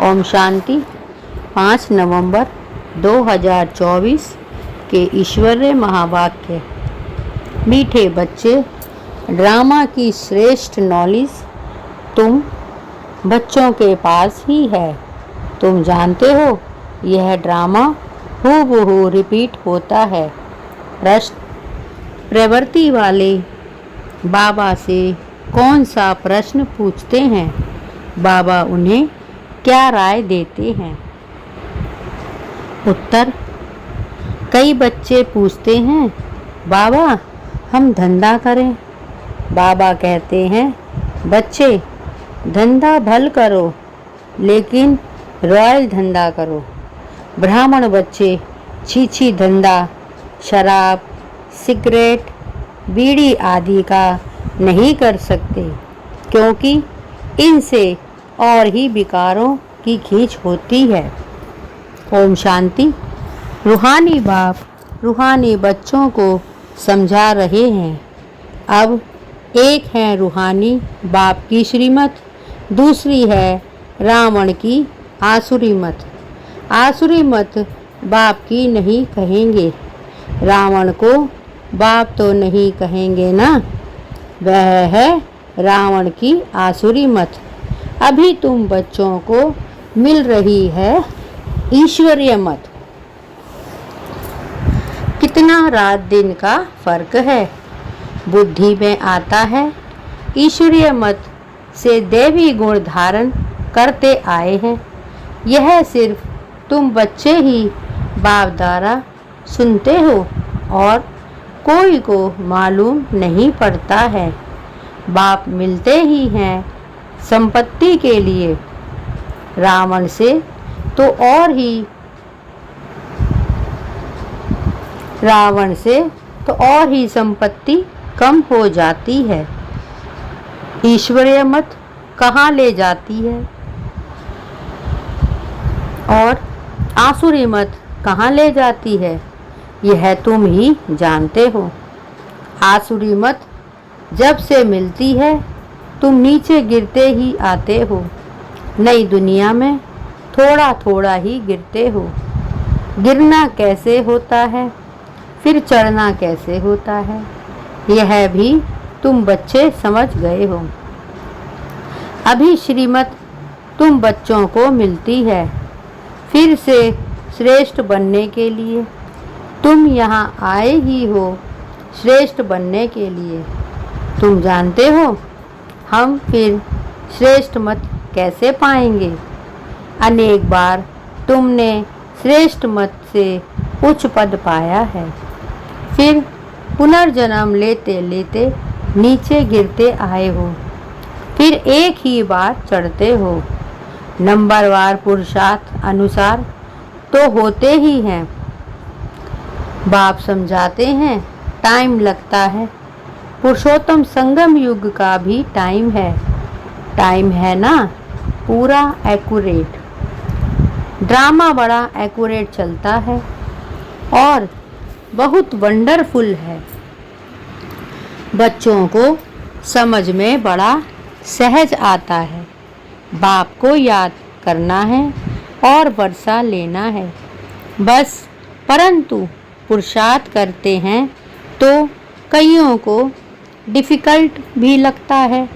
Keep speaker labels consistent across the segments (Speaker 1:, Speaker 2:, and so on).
Speaker 1: ओम शांति। 5 नवंबर 2024 के ईश्वरीय महावाक्य। मीठे बच्चे, ड्रामा की श्रेष्ठ नॉलेज तुम बच्चों के पास ही है। तुम जानते हो यह ड्रामा हूबहू रिपीट होता है। प्रश्न, प्रवृत्ति वाले बाबा से कौन सा प्रश्न पूछते हैं? बाबा उन्हें क्या राय देते हैं? उत्तर, कई बच्चे पूछते हैं, बाबा हम धंधा करें। बाबा कहते हैं, बच्चे धंधा भल करो लेकिन रॉयल धंधा करो। ब्राह्मण बच्चे छीछी धंधा शराब, सिगरेट, बीड़ी आदि का नहीं कर सकते क्योंकि इनसे और ही विकारों की खींच होती है। ओम शांति। रूहानी बाप रूहानी बच्चों को समझा रहे हैं। अब एक है रूहानी बाप की श्रीमत, दूसरी है रावण की आसुरी मत। आसुरी मत बाप की नहीं कहेंगे, रावण को बाप तो नहीं कहेंगे ना। वह है रावण की आसुरी मत। अभी तुम बच्चों को मिल रही है ईश्वरीय मत। कितना रात दिन का फर्क है, बुद्धि में आता है। ईश्वरीय मत से देवी गुण धारण करते आए हैं। यह सिर्फ तुम बच्चे ही बाप द्वारा सुनते हो और कोई को मालूम नहीं पड़ता है। बाप मिलते ही हैं संपत्ति के लिए। रावण से तो और ही संपत्ति कम हो जाती है। ईश्वरीय मत कहाँ ले जाती है और आसुरी मत कहाँ ले जाती है, यह तुम ही जानते हो। आसुरी मत जब से मिलती है तुम नीचे गिरते ही आते हो। नई दुनिया में थोड़ा थोड़ा ही गिरते हो। गिरना कैसे होता है, फिर चढ़ना कैसे होता है, यह भी तुम बच्चे समझ गए हो। अभी श्रीमत तुम बच्चों को मिलती है फिर से श्रेष्ठ बनने के लिए। तुम यहाँ आए ही हो श्रेष्ठ बनने के लिए। तुम जानते हो हम फिर श्रेष्ठ मत कैसे पाएंगे? अनेक बार तुमने श्रेष्ठ मत से उच्च पद पाया है, फिर पुनर्जन्म लेते लेते नीचे गिरते आए हो, फिर एक ही बार चढ़ते हो। नंबरवार पुरुषार्थ अनुसार तो होते ही हैं। बाप समझाते हैं टाइम लगता है। पुरुषोत्तम संगम युग का भी टाइम है ना, पूरा एक्यूरेट। ड्रामा बड़ा एक्यूरेट चलता है और बहुत वंडरफुल है। बच्चों को समझ में बड़ा सहज आता है। बाप को याद करना है और वर्षा लेना है बस। परंतु पुरुषार्थ करते हैं तो कईयों को डिफ़िकल्ट भी लगता है।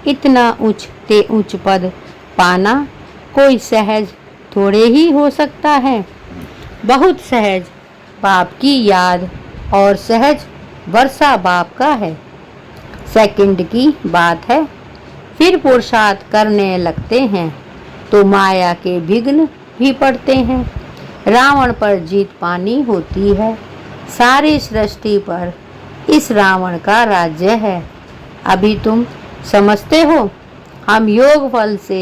Speaker 1: इतना ऊंच पद पाना कोई सहज थोड़े ही हो सकता है। बहुत सहज बाप की याद और सहज वर्षा बाप का है। सेकंड की बात है। फिर पुरुषार्थ करने लगते हैं तो माया के विघ्न भी पड़ते हैं। रावण पर जीत पानी होती है। सारी सृष्टि पर इस रावण का राज्य है। अभी तुम समझते हो हम योग फल से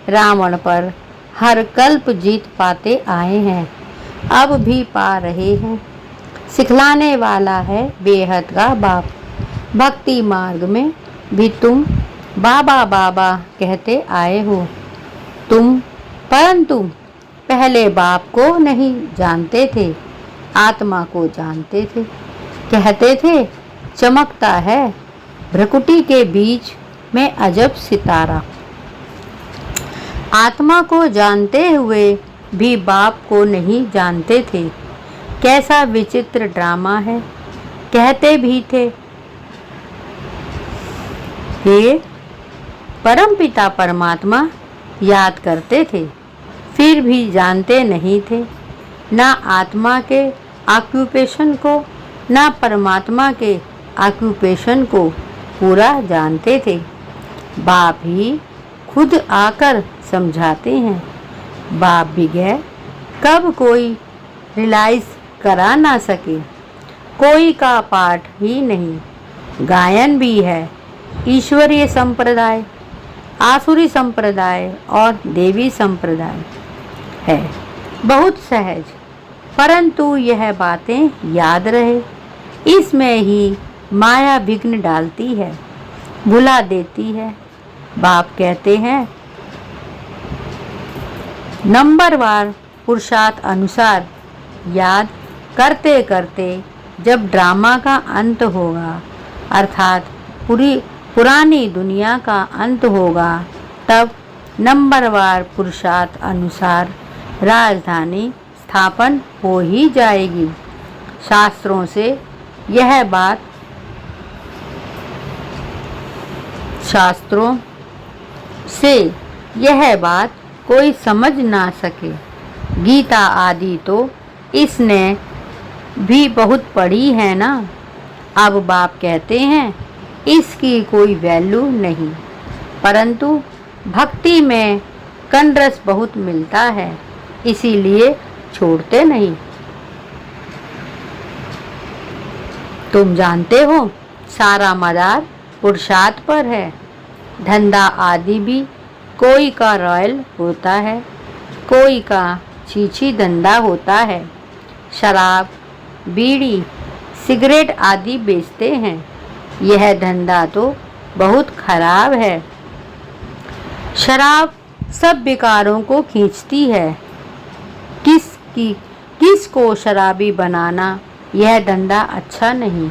Speaker 1: रावण पर हर कल्प जीत पाते आए हैं, अब भी पा रहे हैं। सिखलाने वाला है बेहद का बाप। भक्ति मार्ग में भी तुम बाबा बाबा कहते आए हो तुम, परंतु पहले बाप को नहीं जानते थे, आत्मा को जानते थे। कहते थे चमकता है भ्रकुटी के बीच में अजब सितारा। आत्मा को जानते हुए भी बाप को नहीं जानते थे। कैसा विचित्र ड्रामा है। कहते भी थे, हे परमपिता परमात्मा, याद करते थे, फिर भी जानते नहीं थे, ना आत्मा के ऑक्यूपेशन को ना परमात्मा के ऑक्यूपेशन को पूरा जानते थे। बाप ही खुद आकर समझाते हैं। बाप बगैर कब कोई रियलाइज करा ना सके। कोई का पाठ ही नहीं। गायन भी है। ईश्वरीय संप्रदाय, आसुरी संप्रदाय और देवी संप्रदाय है। बहुत सहज, परंतु यह बातें याद रहे, इसमें ही माया विघ्न डालती है, भुला देती है। बाप कहते हैं, नंबरवार पुरुषार्थ अनुसार याद करते करते जब ड्रामा का अंत होगा, अर्थात पुरानी दुनिया का अंत होगा, तब नंबरवार पुरुषार्थ अनुसार राजधानी स्थापन हो ही जाएगी। शास्त्रों से यह बात कोई समझ ना सके। गीता आदि तो इसने भी बहुत पढ़ी है ना। अब बाप कहते हैं, इसकी कोई वैल्यू नहीं, परंतु भक्ति में कनरस बहुत मिलता है, इसीलिए छोड़ते नहीं। तुम जानते हो, सारा मदार पुरुषार्थ पर है। धंधा आदि भी कोई का रॉयल होता है, कोई का छीछी धंधा होता है। शराब, बीड़ी, सिगरेट आदि बेचते हैं। यह धंधा तो बहुत खराब है। शराब सब विकारों को खींचती है। किसको शराबी बनाना, यह धंधा अच्छा नहीं।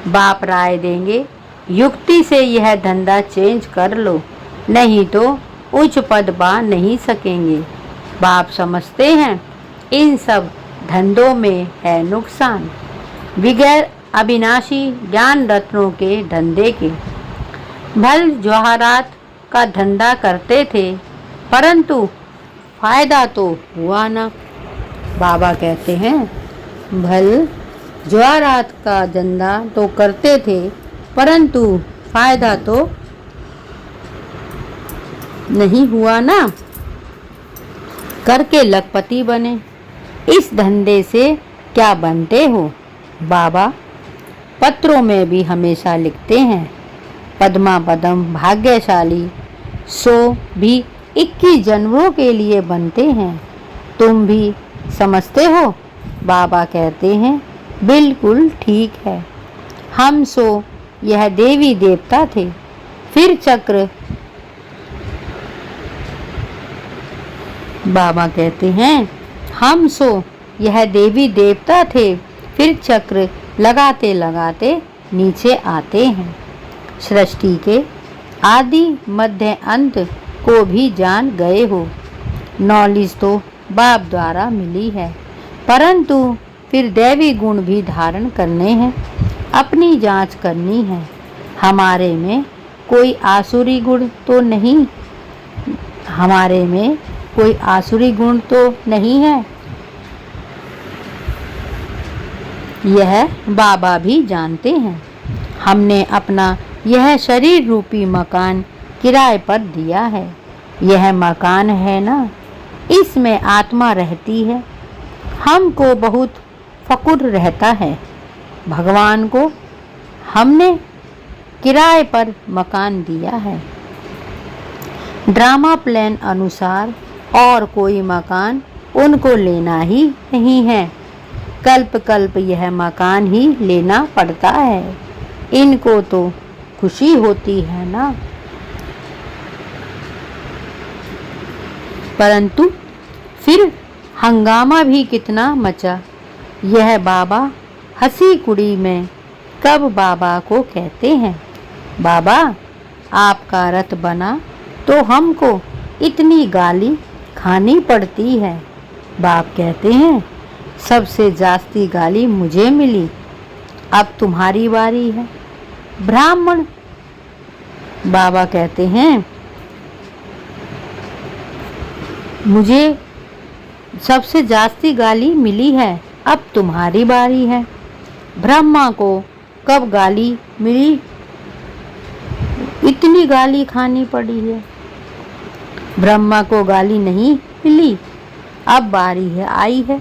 Speaker 1: बाप राय देंगे, युक्ति से यह धंधा चेंज कर लो, नहीं तो उच्च पद पा नहीं सकेंगे। बाप समझते हैं, इन सब धंधों में है नुकसान। बगैर अविनाशी ज्ञान रत्नों के धंधे के भल जवाहरात का धंधा करते थे, परंतु फायदा तो हुआ ना। बाबा कहते हैं, भल जवाहरात का धंधा तो करते थे, परंतु फायदा तो नहीं हुआ ना। करके लखपति बने। इस धंधे से क्या बनते हो? बाबा पत्रों में भी हमेशा लिखते हैं, पद्मा पदम भाग्यशाली 100 भी 21 जन्मों के लिए बनते हैं। तुम भी समझते हो? बाबा कहते हैं, बिल्कुल ठीक है। हम सो यह देवी देवता थे, फिर चक्र। बाबा कहते हैं, हम सो यह देवी देवता थे, फिर चक्र लगाते लगाते नीचे आते हैं। सृष्टि के आदि मध्य अंत को भी जान गए हो। नॉलेज तो बाप द्वारा मिली है, परंतु फिर दैवी गुण भी धारण करने हैं, अपनी जांच करनी है। हमारे में कोई आसुरी गुण तो नहीं, हमारे में कोई आसुरी गुण तो नहीं है। यह बाबा भी जानते हैं। हमने अपना यह शरीर रूपी मकान किराए पर दिया है। यह मकान है ना, इसमें आत्मा रहती है। हमको बहुत फकुर रहता है। भगवान को हमने किराए पर मकान दिया है। ड्रामा प्लान अनुसार और कोई मकान उनको लेना ही नहीं है। कल्प कल्प यह मकान ही लेना पड़ता है। इनको तो खुशी होती है ना, परंतु फिर हंगामा भी कितना मचा। यह बाबा हंसी कुड़ी में कब बाबा को कहते हैं, बाबा आपका रथ बना तो हमको इतनी गाली खानी पड़ती है। बाप कहते हैं, सबसे जास्ती गाली मुझे मिली, अब तुम्हारी बारी है। ब्राह्मण बाबा कहते हैं, मुझे सबसे जास्ती गाली मिली है, अब तुम्हारी बारी है। ब्रह्मा को कब गाली मिली, इतनी गाली खानी पड़ी है। ब्रह्मा को गाली नहीं मिली, अब बारी है आई है।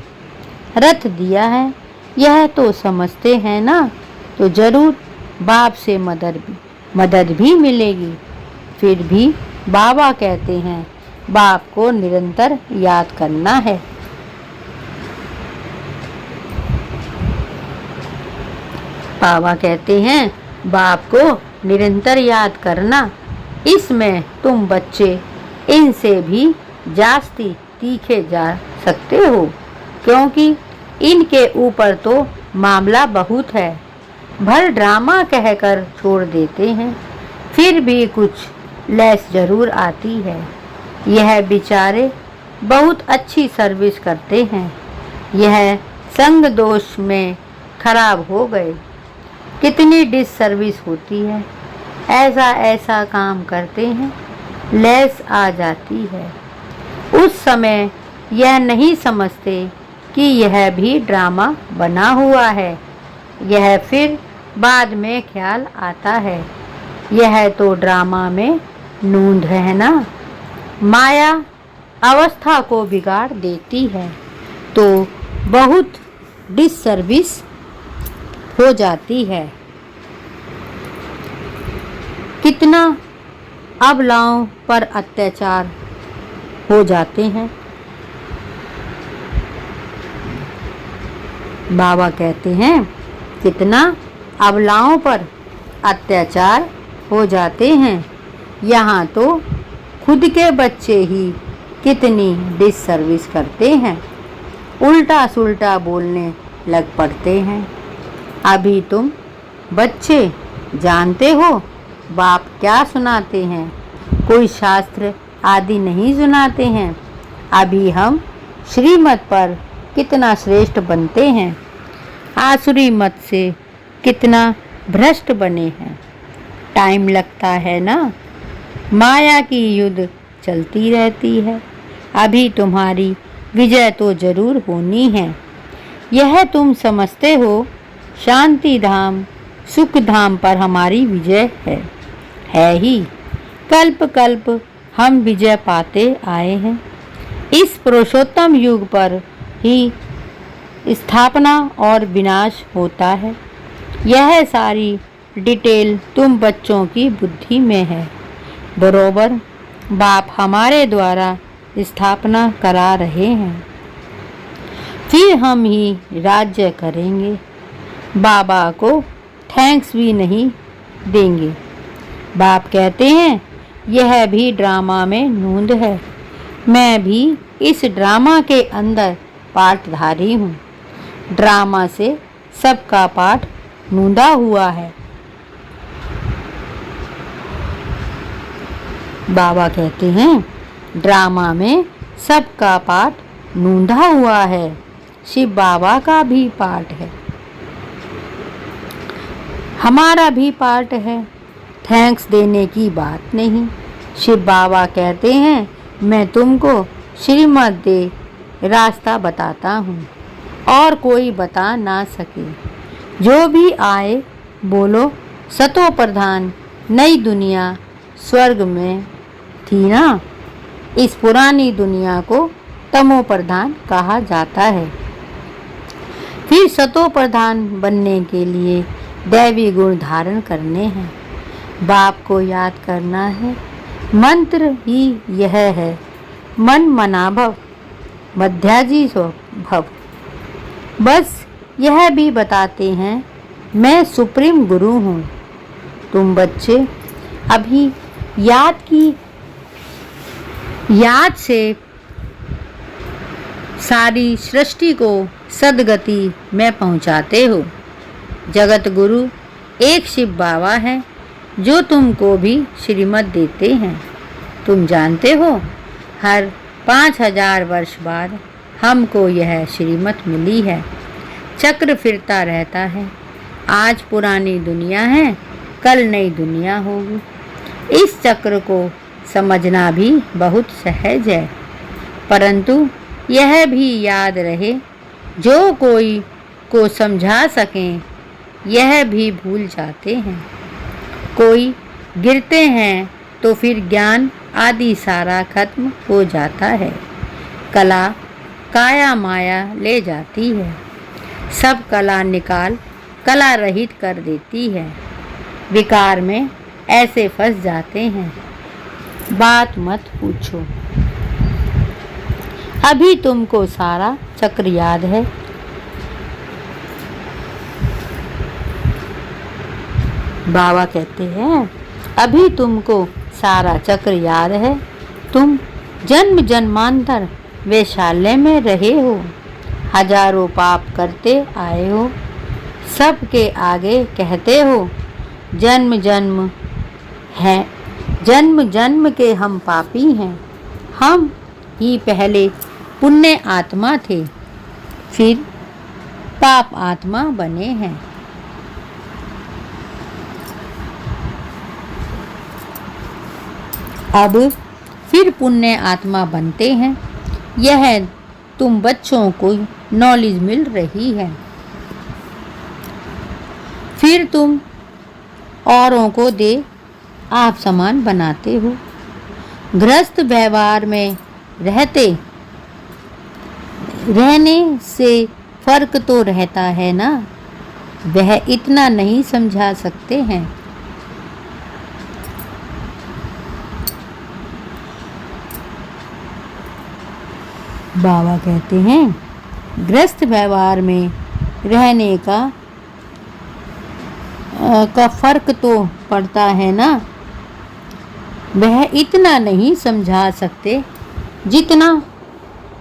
Speaker 1: रथ दिया है, यह तो समझते हैं ना, तो जरूर बाप से मदद भी मिलेगी। फिर भी बाबा कहते हैं, बाप को निरंतर याद करना है। बाबा कहते हैं, बाप को निरंतर याद करना, इसमें तुम बच्चे इनसे भी जास्ती तीखे जा सकते हो, क्योंकि इनके ऊपर तो मामला बहुत है। भर ड्रामा कहकर छोड़ देते हैं, फिर भी कुछ लैस जरूर आती है। यह बेचारे बहुत अच्छी सर्विस करते हैं, यह संग दोष में खराब हो गए। कितनी डिस सर्विस होती है, ऐसा ऐसा काम करते हैं, लैस आ जाती है। उस समय यह नहीं समझते कि यह भी ड्रामा बना हुआ है, यह फिर बाद में ख्याल आता है, यह तो ड्रामा में नूंद है ना। माया अवस्था को बिगाड़ देती है, तो बहुत डिससर्विस हो जाती है। कितना अबलाओं पर अत्याचार हो जाते हैं। बाबा कहते हैं, कितना अबलाओं पर अत्याचार हो जाते हैं। यहाँ तो खुद के बच्चे ही कितनी डिससर्विस करते हैं, उल्टा सुल्टा बोलने लग पड़ते हैं। अभी तुम बच्चे जानते हो बाप क्या सुनाते हैं, कोई शास्त्र आदि नहीं सुनाते हैं। अभी हम श्रीमत पर कितना श्रेष्ठ बनते हैं, आसुरी मत से कितना भ्रष्ट बने हैं। टाइम लगता है ना, माया की युद्ध चलती रहती है। अभी तुम्हारी विजय तो जरूर होनी है। यह तुम समझते हो, शांति धाम सुख धाम पर हमारी विजय है ही। कल्प कल्प हम विजय पाते आए हैं। इस पुरुषोत्तम युग पर ही स्थापना और विनाश होता है। यह सारी डिटेल तुम बच्चों की बुद्धि में है। बरोबर बाप हमारे द्वारा स्थापना करा रहे हैं, फिर हम ही राज्य करेंगे। बाबा को थैंक्स भी नहीं देंगे। बाप कहते हैं, यह भी ड्रामा में नूंद है। मैं भी इस ड्रामा के अंदर पाठधारी हूँ। ड्रामा से सबका पाठ नूंदा हुआ है। बाबा कहते हैं, ड्रामा में सबका पाठ नूंदा हुआ है। शिव बाबा का भी पाठ है, हमारा भी पाठ है। थैंक्स देने की बात नहीं। शिव बाबा कहते हैं, मैं तुमको श्रीमत दे रास्ता बताता हूँ, और कोई बता ना सके। जो भी आए बोलो, सतो प्रधान नई दुनिया स्वर्ग में थी ना। इस पुरानी दुनिया को तमो प्रधान कहा जाता है। फिर सतो प्रधान बनने के लिए दैवी गुण धारण करने हैं। बाप को याद करना है। मंत्र ही यह है, मन मना भव, मध्याजी सो भव। बस यह भी बताते हैं, मैं सुप्रीम गुरु हूँ। तुम बच्चे अभी याद से सारी सृष्टि को सदगति में पहुँचाते हो। जगत गुरु एक शिव बाबा है, जो तुमको भी श्रीमत देते हैं। तुम जानते हो, हर 5000 वर्ष बाद हमको यह श्रीमत मिली है। चक्र फिरता रहता है। आज पुरानी दुनिया है, कल नई दुनिया होगी। इस चक्र को समझना भी बहुत सहज है, परंतु यह भी याद रहे, जो कोई को समझा सकें यह भी भूल जाते हैं। कोई गिरते हैं तो फिर ज्ञान आदि सारा खत्म हो जाता है। कला काया माया ले जाती है, सब कला निकाल कला रहित कर देती है। विकार में ऐसे फंस जाते हैं, बात मत पूछो। अभी तुमको सारा चक्र याद है। बाबा कहते हैं, अभी तुमको सारा चक्र याद है। तुम जन्म जन्मांतर वैशाल्य में रहे हो, हजारों पाप करते आए हो। सबके आगे कहते हो जन्म जन्म है, जन्म जन्म के हम पापी हैं। हम ही पहले पुण्य आत्मा थे, फिर पाप आत्मा बने हैं। अब फिर पुण्य आत्मा बनते हैं। यह तुम बच्चों को नॉलेज मिल रही है। फिर तुम औरों को दे आप समान बनाते हो। गृहस्थ व्यवहार में रहने से फर्क तो रहता है ना, वह इतना नहीं समझा सकते हैं। बाबा कहते हैं, गृहस्थ व्यवहार में रहने का फर्क तो पड़ता है ना, वह इतना नहीं समझा सकते जितना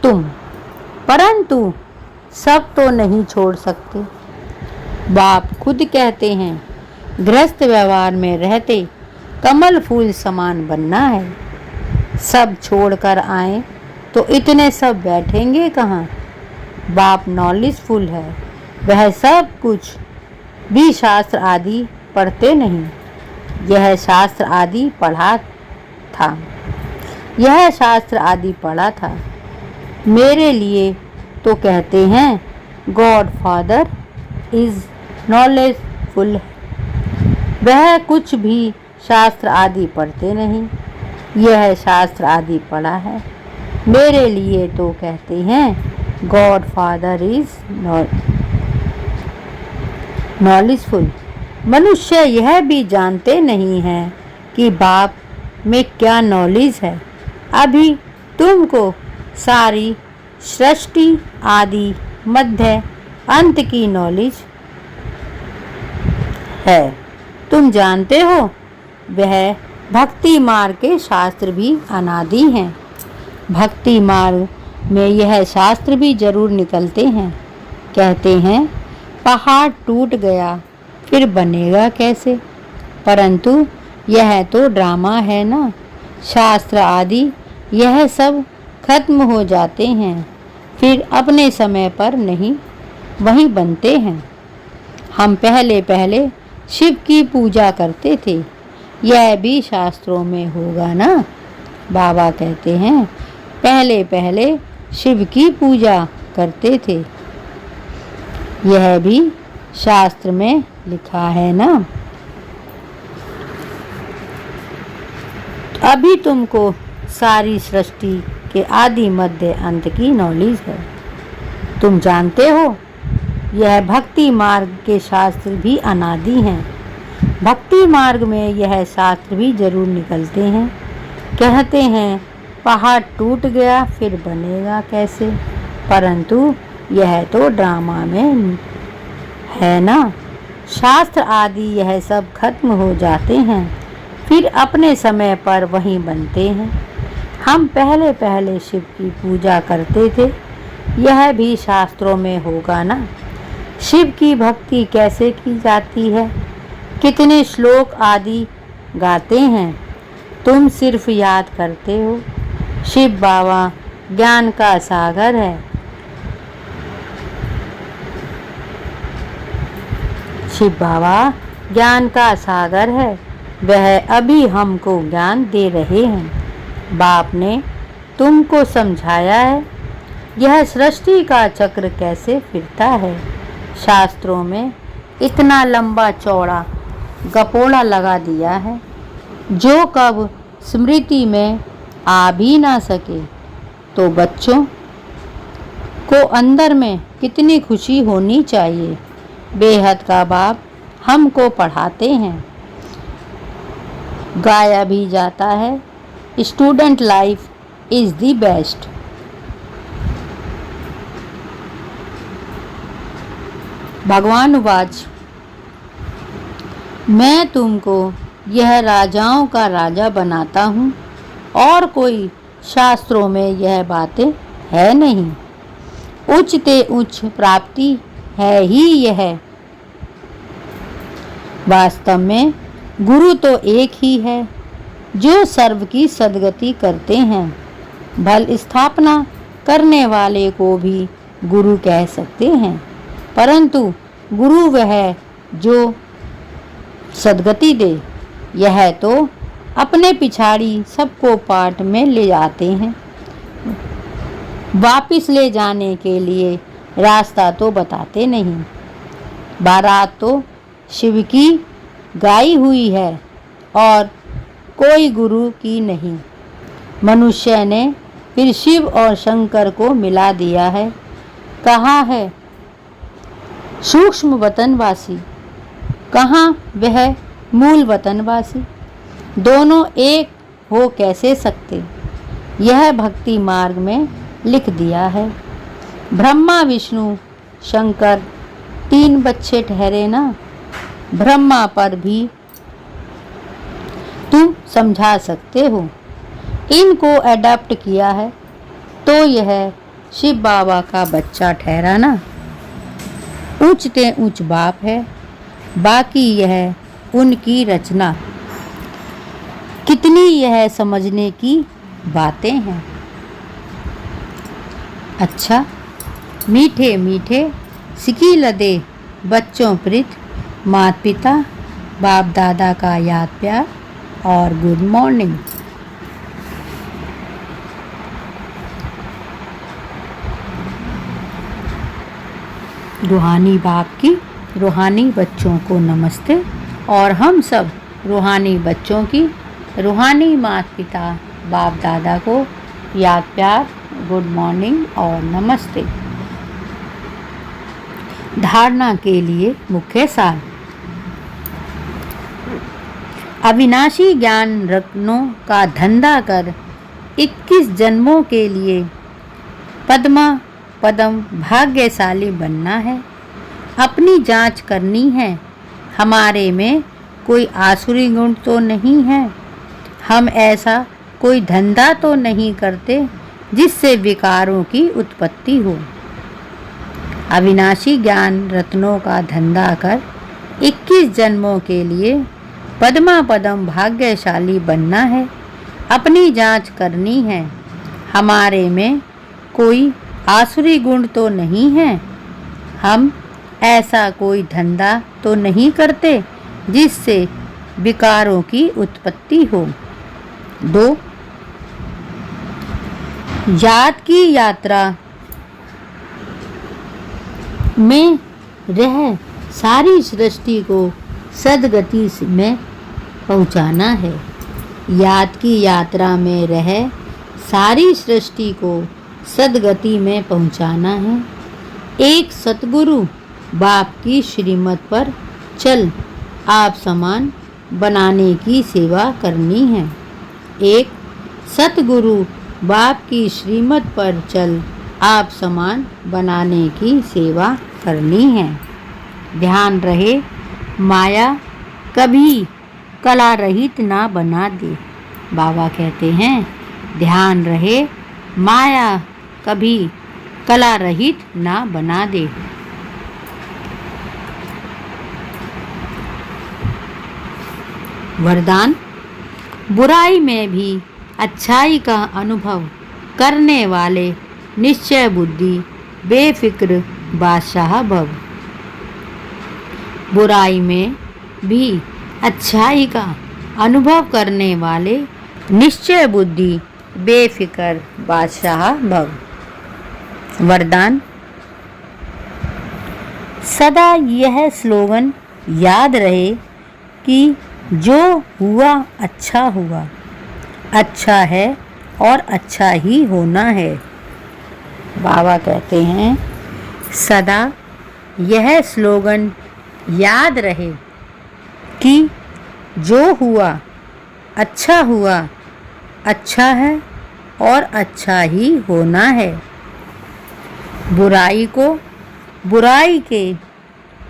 Speaker 1: तुम, परंतु सब तो नहीं छोड़ सकते। बाप खुद कहते हैं, गृहस्थ व्यवहार में रहते कमल फूल समान बनना है। सब छोड़कर आए तो इतने सब बैठेंगे कहाँ। बाप नॉलेजफुल है, वह सब कुछ भी शास्त्र आदि पढ़ते नहीं। यह शास्त्र आदि पढ़ा था, यह शास्त्र आदि पढ़ा था। मेरे लिए तो कहते हैं गॉड फादर इज नॉलेजफुल। वह कुछ भी शास्त्र आदि पढ़ते नहीं, यह शास्त्र आदि पढ़ा है। मेरे लिए तो कहते हैं गॉड फादर इज नॉलेजफुल। मनुष्य यह भी जानते नहीं हैं कि बाप में क्या नॉलेज है। अभी तुमको सारी सृष्टि आदि मध्य अंत की नॉलेज है। तुम जानते हो वह भक्ति मार्ग के शास्त्र भी अनादि हैं। भक्ति मार्ग में यह शास्त्र भी जरूर निकलते हैं। कहते हैं पहाड़ टूट गया फिर बनेगा कैसे, परंतु यह तो ड्रामा है ना। शास्त्र आदि यह सब खत्म हो जाते हैं, फिर अपने समय पर नहीं वही बनते हैं। हम पहले पहले शिव की पूजा करते थे, यह भी शास्त्रों में होगा ना। बाबा कहते हैं पहले पहले शिव की पूजा करते थे, यह भी शास्त्र में लिखा है ना। अभी तुमको सारी सृष्टि के आदि मध्य अंत की नॉलेज है। तुम जानते हो यह भक्ति मार्ग के शास्त्र भी अनादि हैं। भक्ति मार्ग में यह शास्त्र भी जरूर निकलते हैं। कहते हैं पहाड़ टूट गया फिर बनेगा कैसे, परंतु यह तो ड्रामा में है ना। शास्त्र आदि यह सब खत्म हो जाते हैं, फिर अपने समय पर वहीं बनते हैं। हम पहले पहले शिव की पूजा करते थे, यह भी शास्त्रों में होगा ना। शिव की भक्ति कैसे की जाती है, कितने श्लोक आदि गाते हैं, तुम सिर्फ याद करते हो। शिव बाबा ज्ञान का सागर है। शिव बाबा ज्ञान का सागर है, वह अभी हमको ज्ञान दे रहे हैं। बाप ने तुमको समझाया है यह सृष्टि का चक्र कैसे फिरता है। शास्त्रों में इतना लंबा चौड़ा गपोड़ा लगा दिया है जो कब स्मृति में आ भी ना सके। तो बच्चों को अंदर में कितनी खुशी होनी चाहिए। बेहद का बाप हमको पढ़ाते हैं। गाया भी जाता है, student life is the best. भगवान वाच, मैं तुमको यह राजाओं का राजा बनाता हूँ और कोई शास्त्रों में यह बातें है नहीं। उच्च ते उच्च प्राप्ति है ही यह। वास्तव में गुरु तो एक ही है जो सर्व की सद्गति करते हैं। भल स्थापना करने वाले को भी गुरु कह सकते हैं, परंतु गुरु वह जो सद्गति दे। यह तो अपने पिछाड़ी सबको पाठ में ले जाते हैं। वापिस ले जाने के लिए रास्ता तो बताते नहीं। बारात तो शिव की गाई हुई है और कोई गुरु की नहीं। मनुष्य ने फिर शिव और शंकर को मिला दिया है। कहाँ है सूक्ष्म वतनवासी, कहाँ वह मूल वतनवासी। दोनों एक हो कैसे सकते, यह भक्ति मार्ग में लिख दिया है। ब्रह्मा विष्णु शंकर 3 बच्चे ठहरे ना। ब्रह्मा पर भी तुम समझा सकते हो। इनको अडॉप्ट किया है तो यह शिव बाबा का बच्चा ठहरा ना। उच्च ते उच्च बाप है, बाकी यह उनकी रचना। कितनी यह समझने की बातें हैं। अच्छा, मीठे मीठे सिकी लदे बच्चों प्रीत, माता पिता बाप दादा का याद प्यार और गुड मॉर्निंग। रूहानी बाप की रूहानी बच्चों को नमस्ते और हम सब रूहानी बच्चों की रूहानी माता पिता बाप दादा को याद प्यार, गुड मॉर्निंग और नमस्ते। धारणा के लिए मुख्य सार। अविनाशी ज्ञान रत्नों का धंधा कर 21 जन्मों के लिए पद्मा पदम भाग्यशाली बनना है। अपनी जांच करनी है, हमारे में कोई आसुरी गुण तो नहीं है। हम ऐसा कोई धंधा तो नहीं करते जिससे विकारों की उत्पत्ति हो। अविनाशी ज्ञान रत्नों का धंधा कर 21 जन्मों के लिए पद्मा पदम भाग्यशाली बनना है। अपनी जांच करनी है, हमारे में कोई आसुरी गुण तो नहीं है। हम ऐसा कोई धंधा तो नहीं करते जिससे विकारों की उत्पत्ति हो। 2. याद की यात्रा में रह सारी सृष्टि को सद्गति में पहुंचाना है। याद की यात्रा में रह सारी सृष्टि को सद्गति में पहुंचाना है। एक सतगुरु बाप की श्रीमत पर चल आप समान बनाने की सेवा करनी है। एक सतगुरु बाप की श्रीमत पर चल आप समान बनाने की सेवा करनी है। ध्यान रहे माया कभी कला रहित ना बना दे। बाबा कहते हैं ध्यान रहे माया कभी कला रहित ना बना दे। वरदान। बुराई में भी अच्छाई का अनुभव करने वाले निश्चय बुद्धि बेफिक्र बादशाह भव। बुराई में भी अच्छाई का अनुभव करने वाले निश्चय बुद्धि बेफिक्र बादशाह भव। वरदान। सदा यह स्लोगन याद रहे कि जो हुआ, अच्छा है और अच्छा ही होना है। बाबा कहते हैं सदा यह स्लोगन याद रहे कि जो हुआ, अच्छा है और अच्छा ही होना है। बुराई को बुराई के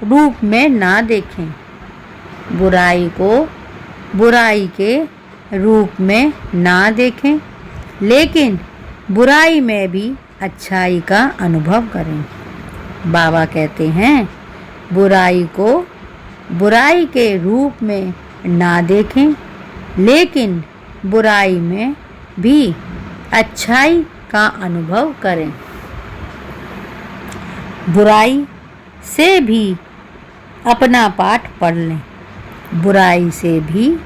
Speaker 1: रूप में ना देखें, बुराई को बुराई के रूप में ना देखें, लेकिन बुराई में भी अच्छाई का अनुभव करें। बाबा कहते हैं बुराई को बुराई के रूप में ना देखें, लेकिन बुराई में भी अच्छाई का अनुभव करें। बुराई से भी अपना पाठ पढ़ लें, बुराई से भी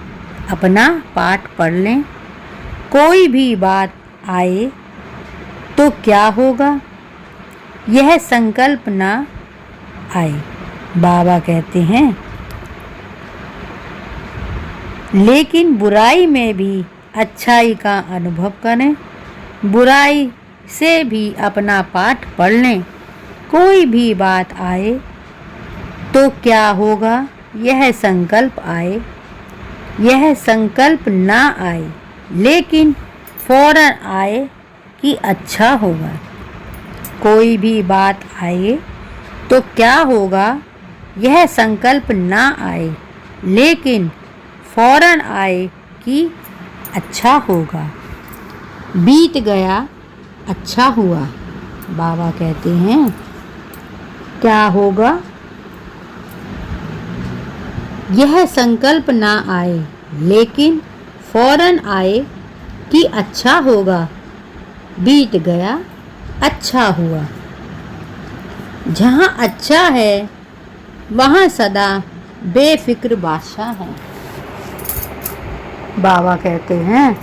Speaker 1: अपना पाठ पढ़ लें। कोई भी बात आए तो क्या होगा, यह संकल्प ना आए। बाबा कहते हैं लेकिन बुराई में भी अच्छाई का अनुभव करें, बुराई से भी अपना पाठ पढ़ लें। कोई भी बात आए तो क्या होगा, यह संकल्प आए, यह संकल्प ना आए, लेकिन फौरन आए कि अच्छा होगा। कोई भी बात आए तो क्या होगा, यह संकल्प ना आए, लेकिन फौरन आए कि अच्छा होगा। बीत गया अच्छा हुआ। बाबा कहते हैं क्या होगा, यह संकल्प ना आए, लेकिन फौरन आए कि अच्छा होगा। बीत गया अच्छा हुआ। जहाँ अच्छा है वहाँ सदा बेफिक्र बादशाह है। बाबा कहते हैं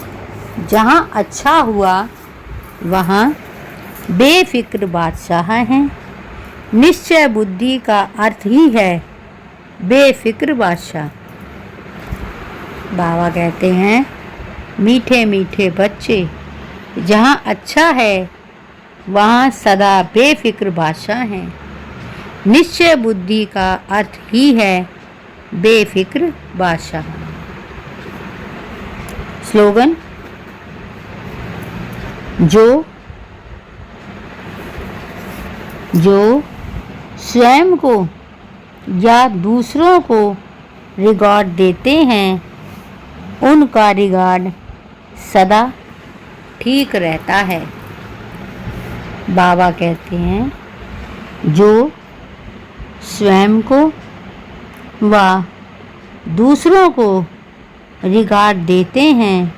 Speaker 1: जहाँ अच्छा हुआ वहाँ बेफिक्र बादशाह हैं। निश्चय बुद्धि का अर्थ ही है बेफिक्र बादशाह। बाबा कहते हैं मीठे मीठे बच्चे, जहाँ अच्छा है वहाँ सदा बेफिक्र बादशाह हैं। निश्चय बुद्धि का अर्थ ही है बेफिक्र बादशाह। स्लोगन। जो स्वयं को या दूसरों को रिगार्ड देते हैं उनका रिगार्ड सदा ठीक रहता है। बाबा कहते हैं जो स्वयं को व दूसरों को रिगार्ड देते हैं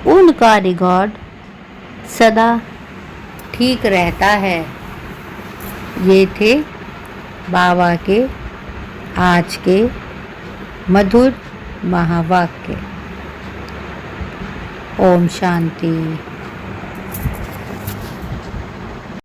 Speaker 1: उनका रिगार्ड सदा ठीक रहता है। ये थे बाबा के आज के मधुर महावाक्य। ओम शांति।